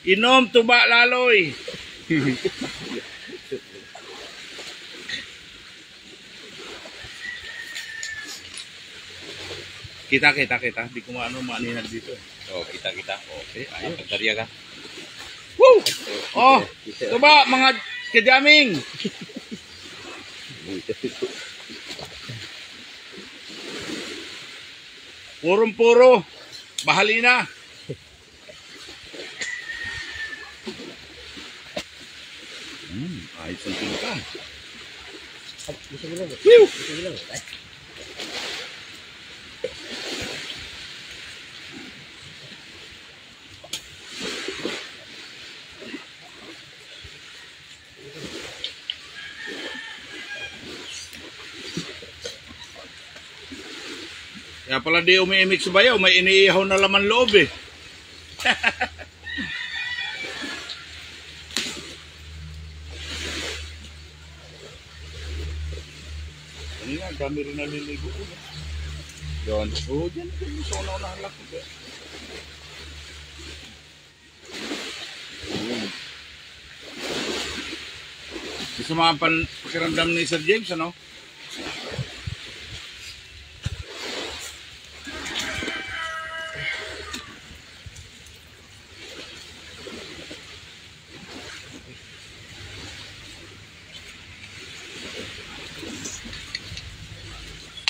Inom, tuba, laloy. Kita. Di ko maaninag dito. Oh, kita. Okay, Ayun, ayun. pagkarya ka. Woo! Oh, tuba, mga kajaming. Purong-puro. Bahali na. Ayos ang tingka. Gusto mo lang. Whew! Gusto mo lang. Ay. Kaya pala di umiimik sa bayaw, may iniihaw na laman loob eh. Kanina, dami rin naliligo ko. Doon. Oo, dyan. Gusto ko na unahalak ko. Gusto mga pakiramdam ni Sir James, ano?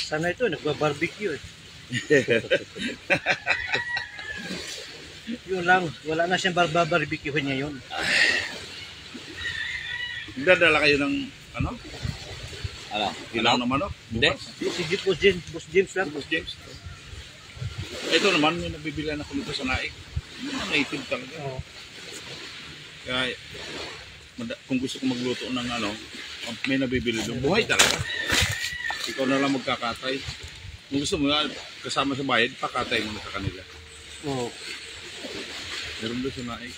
Sana ito, nagba-barbecue eh. Yun lang, wala na siyang barbecue niya yun. Dadala kayo ng, ano? Ano? Ilang na manok? Hindi. Si Boss James lang. Boss James. Ito naman, may nabibilan ako nito sa naik. Mga native talaga. Oo. Kaya, kung gusto ko magluto ng ano, may nabibili doon. Buhay talaga. Ikaw na lang magkakatay. Kung gusto mo nga, kasama sa bayad, pakatay mo na sa kanila. Oo. Meron doon sa naik.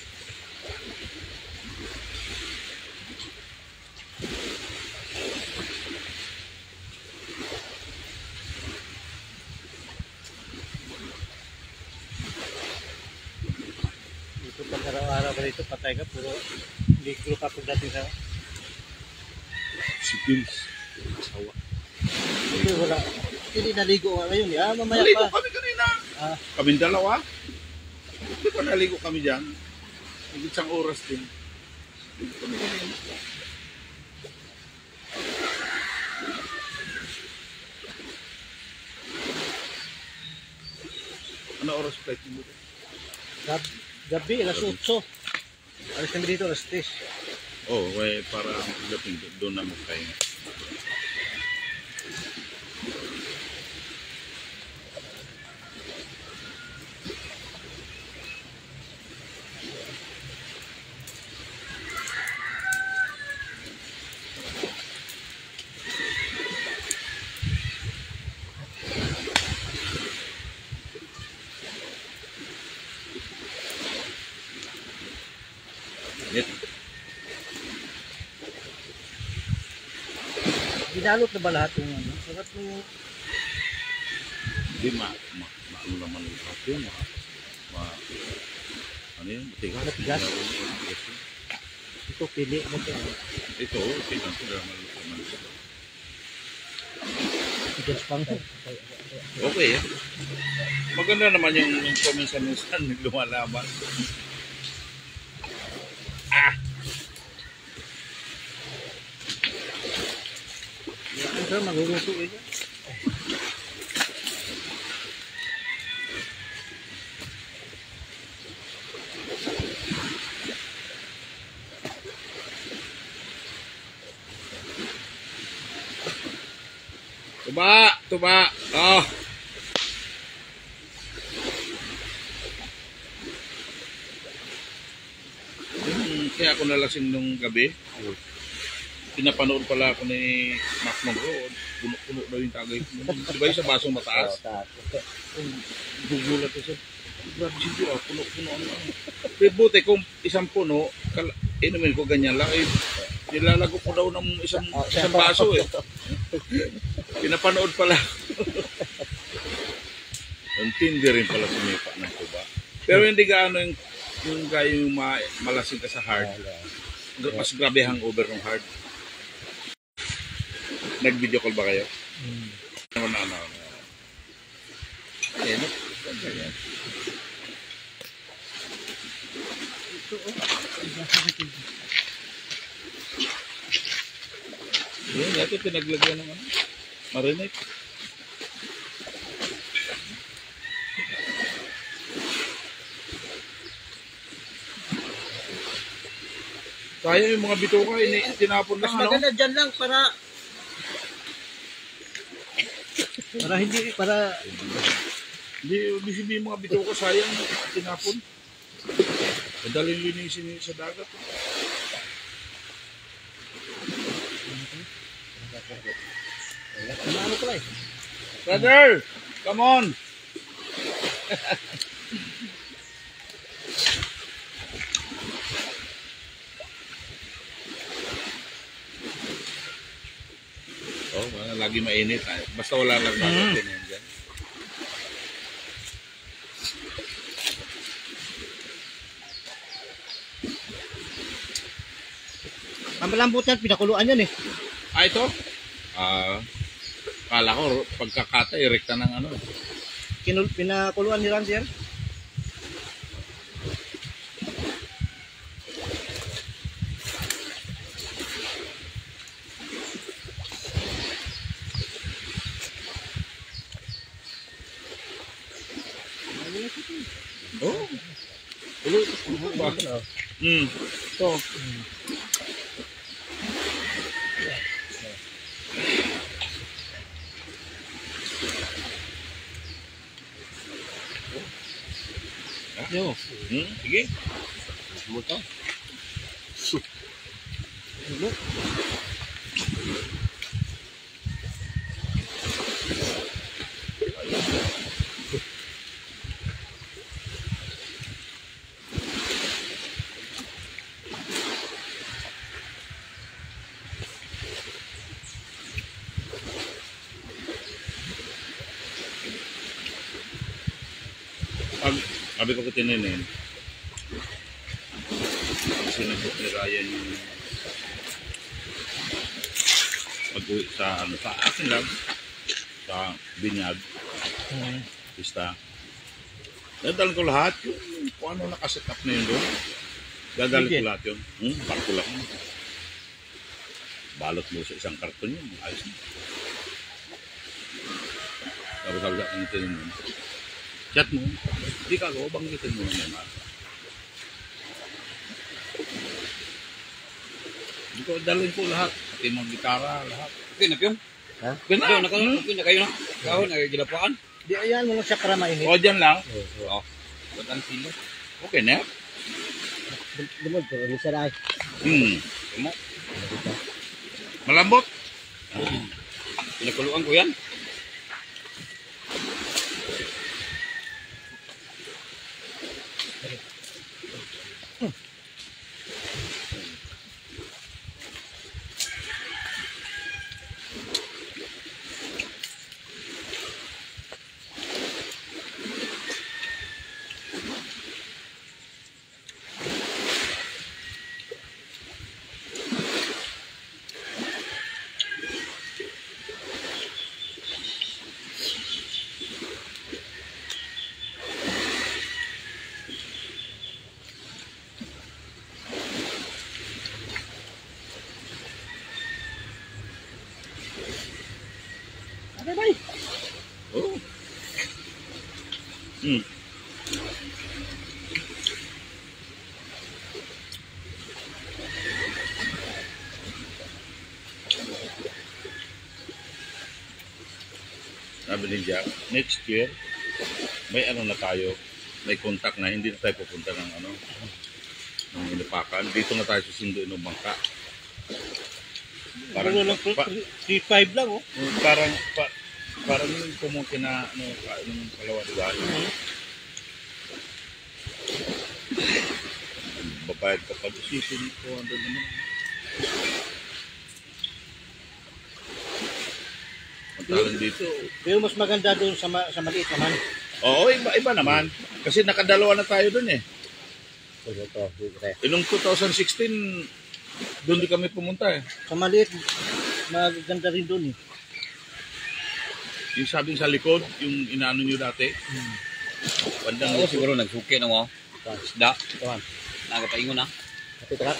Ito pag araw-araw ka dito, patay ka, pero hindi ko pa pagdating sa... Si Pils. Asawa. Hindi, wala. Hindi naligo nga ngayon. Ah, mamaya Naligo pa. kami kanina. Ah, Kaming dalawa. Hindi pa naligo kami dyan. Higit isang oras din. Naligo kami kanina. Ano oras flight mo? gabi, alas 8. Alis kami dito, alas 10. Oh, way para dating doon na magpahinga. Yes. Ginalot na ba lahat yung ano? Sagat mo yung... Hindi ano naman yung kape, ano yan? Matigas. Matigas? Ito, pili mo ito. Ito, tingnan ko na maluto man. Tigas pang. Okay, eh. Maganda naman yung paminsan-minsan lumalaban. Yan sir, magluluto eh. Tuba. Oh. Kaya ako nalasing nung gabi. Pinapanood pala ako ni Mac Monroe. Puno-puno daw yung tagay. Diba yung sa basong mataas? Gugulat ko siya. Grabe siya, puno-puno ano. Buti kung isang puno, inumin ko ganyan lang. Nilalago ko daw ng isang baso eh. Pinapanood pala. Ang tindi rin pala sumipa ng tuba. Pero hindi gaano yung Yung gaya yung malasing ka sa hard. Mas grabe hangover ng hard. Nag-video call ba kayo? Ano. Ayan. Ayan. Yun, dati pinaglagyan ng ano. Marinate. Kaya yung mga bituka, tinapon Mas lang, ano? maganda dyan lang para Hindi sabihin yung mga bituka, sayang, tinapon. Madaling linisin yun sa dagat. ano pala eh. Brother, come on! Lagi mainit. Basta wala lang dagat yan dyan. Ang malambot yan, pinakuluan yan eh. Ito? Kala ko, pagkakatay, rekta ng ano. Pinakuluan ni Ramsey yan. Oh. Ulo. Ba? Ito. Yo. Sige. Buto. Sabi ko kitinin. Sinagot ni Ryan yung pag-uwi sa akin lang, sa binyag, pista. Dadalhin ko lahat yung kung ano nakaset up na yun doon. Dadalhin ko lahat yun. Barko lang. Balot mo sa isang karton yun. Ayos na. Tapos sabi ka, ang tinin mo. Chat mo. Hindi ka ako, banggitin mo naman. Hindi ko dalhin ko lahat. Pati mga gitara, lahat. Okay na Pyong. Ha? Doon na kayo na. Kahon nagigilapaan. Di ayan mo lang siya para mainit. O, dyan lang. Oo. Batang silo. Okay na. Dumod ko, lisa na ay. Mo. Malambot. Pinakuluan ko yan. Ano ba eh? Oh. Sabi ni Jack, next year, may ano na tayo, may contact na, hindi na tayo pupunta ng ano, ng Inupakan. Dito na tayo susunduin ng bangka. Parang lang, 3-5 lang oh. Parang yung pumunti na ano, yung kalawa, diba? Babayad ka pa, isipin ko, ano naman. Pantalan dito. Pero mas maganda doon sa maliit naman. Oo, iba naman. Kasi nakadalawa na tayo dun eh. Noong 2016, doon din kami pumunta eh. Sa maliit, maganda rin doon eh. Yung sabing sa likod, yung inaano nyo dati. Bandang Ako siguro nagsuki na mo. Isda. Tuhan. Nagapaingon na. Kapit ka.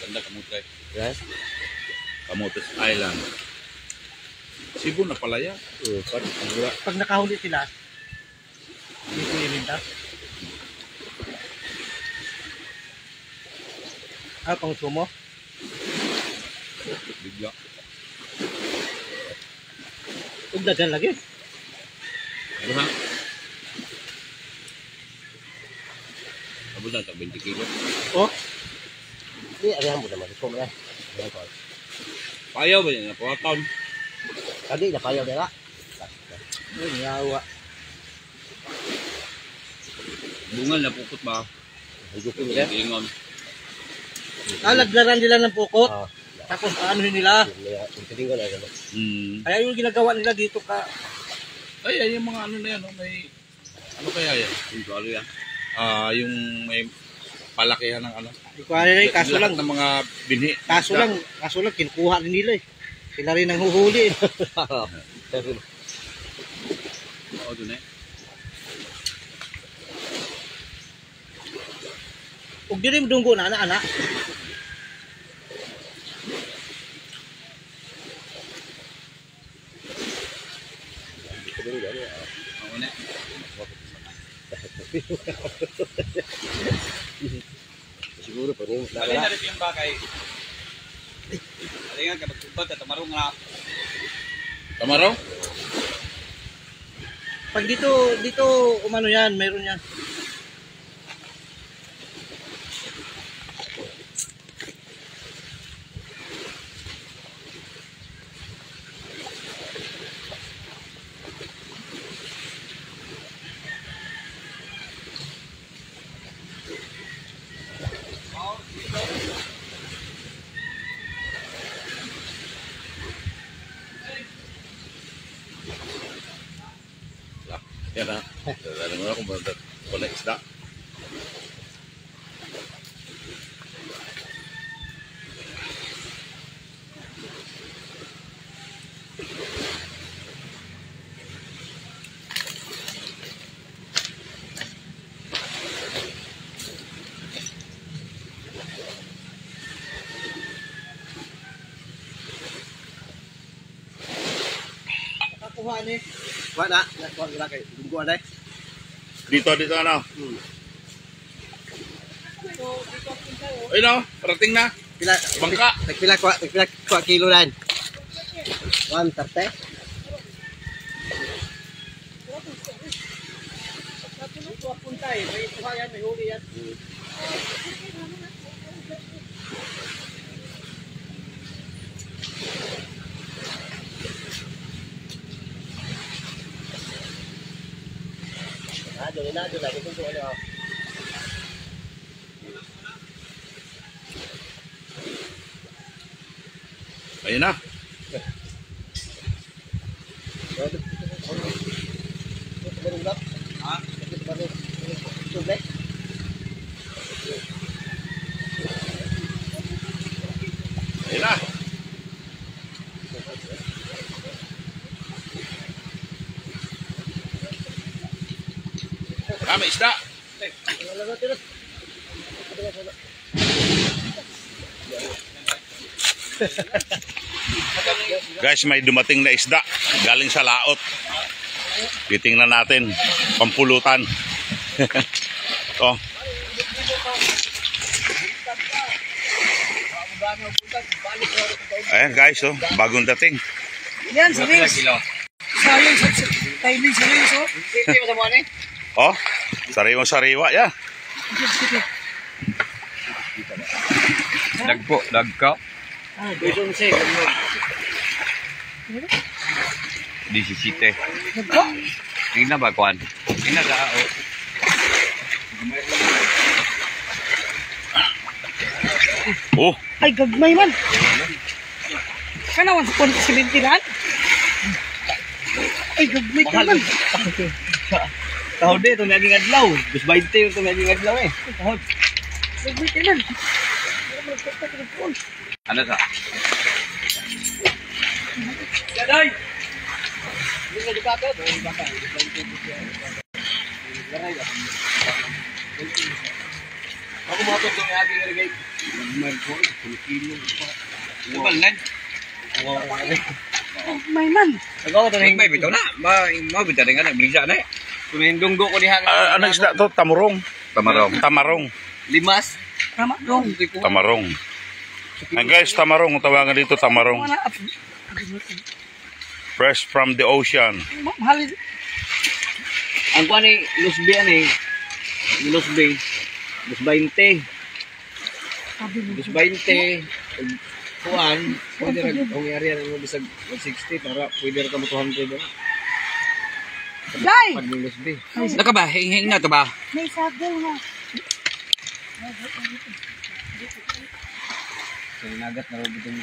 Ganda kamutay. Yes. Camotes Island. Cebu na palaya. Pag nakahuli sila, dito ilinta. Pang sumo. Bigla. Huwag dagan lagi. Ano ha? Abot na ito, 20 kilo. Oh. Hindi, arihan mo naman. Ito mo yan. Payaw ba yan? Napawataon. Kadi, napayaw nila. Ay, niyawa. Bungal na pukot ba? Higupin nila. Gilingon. Laglaran nila ng pukot. Tapos ano nila. Kaya yung ginagawa nila dito ka. Ay, yung mga ano na yan, oh, may... Ano kaya yan? Yung kalo yan. Yung may palakihan ng ano. Hindi ko alam, kaso lang. Lahat ng mga binhi. Kaso lang, kinukuha rin nila eh. Sila rin ang huhuli eh. Oo, dun eh. Huwag din rin dunggo na, anak. Oo na. Siguro pa rin. Alin na rin yung bagay. Alin nga, kapag tubat at tamarong nga. Tamaro? Pag dito umano yan, mayroon yan. Yan ha. Dali mo na kung ba wala isda. Nakakuha ni. Wala, nakuha nila kay dunggo na. Dito ano. Ay no, parating na. Pila Bangka. Nagpila ko kilo lan. 130. Puntay, may kuha yan, may huli yan. Doon na lagi kung ano. Ayun na. Ha? Ayun na. May isda. Guys, may dumating na isda galing sa laot. Titingnan natin pampulutan. Oh. Ayan guys, oh, bagong dating. Yan, sa Reels. Kilo. Sayang sa timing sa Reels, oh. Hindi mo naman eh. Oh, sariwa-sariwa, ya. Dagpo, dagka. Doon siya. 17. Nagko? Tingnan ba, Kwan? Tingnan ka, oh. Oh, Ay, gagmay man. Kanawan sa 70 lan. Ay, gagmay ka Mahal. man. Tahod eh, ito naging adlaw. Bus 20 ito naging adlaw eh. Tahod. Gagmay ka man. Ano sa? Yaday! Hindi na dibaka. Ako mga ito ng aking irigay. Ito ba lang? May man. Nagawa ito na may bitaw na. Mabita rin nga nagbrigsa na eh. Kung nahindunggo ko diha. Ano isda to? Tamarong. Tamarong. Tamarong. Limas. Tama dong. Tamarong. Guys, tamarong. Tawagan dito tamarong. Fresh from the ocean. Mahal. Ang kuha ni Luz B ano eh. Luz B. Luz 20. Luz 20. Kuhan. Pwede rin. Kung area na mo bisag 160 para pwede rin ka mo 200 doon. Day! Pag ni Luz B. Naka ba? Hing na ito ba? May sagol na. So, nagat na rin itong